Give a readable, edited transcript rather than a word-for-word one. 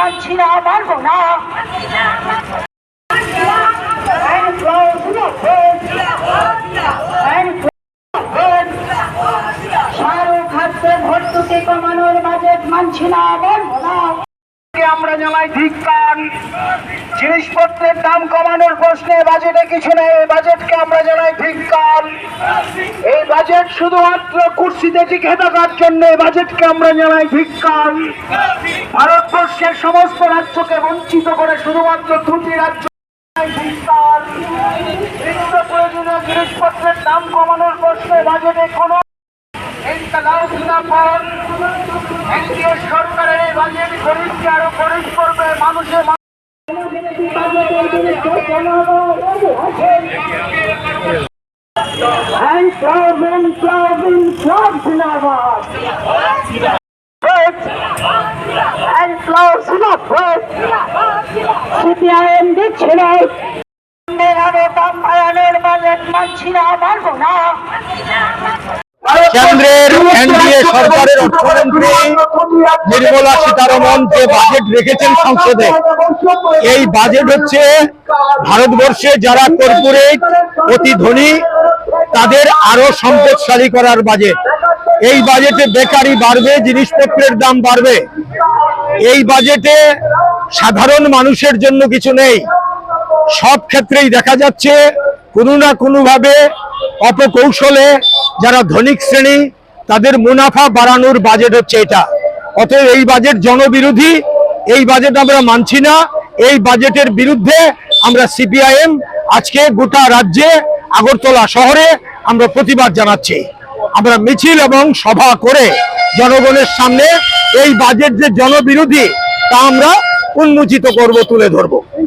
মানছি না, মানব না। শাহরুখ খাদ্যে ভর্তুকি কমানোর বাজেট মানছি না, মানব না। আমরা জানাই ধিক্কার। জিনিসপত্রের দাম কমানোর প্রশ্নে বাজেটে কিছু নেই, বাজেটকে আমরা জানাই ধিক্কার। এই বাজেট শুধুমাত্র কুর্সিতে টিকে থাকার জন্য, বাজেটকে আমরা জানাই ধিক্কার। ভারতবর্ষের সমস্ত রাজ্যকে বঞ্চিত করে শুধুমাত্র দুটি রাজ্য ধিক্কার। নিত্য প্রয়োজনীয় জিনিসপত্রের দাম কমানোর প্রশ্নে বাজেটে কোনো সরকারের এই বাজেট গরিবকে আরো গরিব করবে, মানুষের সিপিআইএম দিচ্ছিল দাম বাড়ানোর বাজেট মানছি না, পারবো না। কেন্দ্রের এনডিএ সরকারের অর্থমন্ত্রী নির্মলা সীতারমণ যে বাজেট রেখেছেন সংসদে, এই বাজেট হচ্ছে ভারতবর্ষে যারা কর্পোরেট অতি ধনী তাদের আরো সম্পদশালী করার বাজেট। এই বাজেটে বেকারি বাড়বে, জিনিসপত্রের দাম বাড়বে। এই বাজেটে সাধারণ মানুষের জন্য কিছু নেই। সব ক্ষেত্রেই দেখা যাচ্ছে কোনো না কোনোভাবে অপকৌশলে যারা ধনিক শ্রেণী তাদের মুনাফা বাড়ানোর বাজেট হচ্ছে এটা। অতএব এই বাজেট জনবিরোধী, এই বাজেট আমরা মানছি না। এই বাজেটের বিরুদ্ধে আমরা সিপিআইএম আজকে গোটা রাজ্যে আগরতলা শহরে আমরা প্রতিবাদ জানাচ্ছি। আমরা মিছিল এবং সভা করে জনগণের সামনে এই বাজেট যে জনবিরোধী তা আমরা উন্মোচিত করব, তুলে ধরব।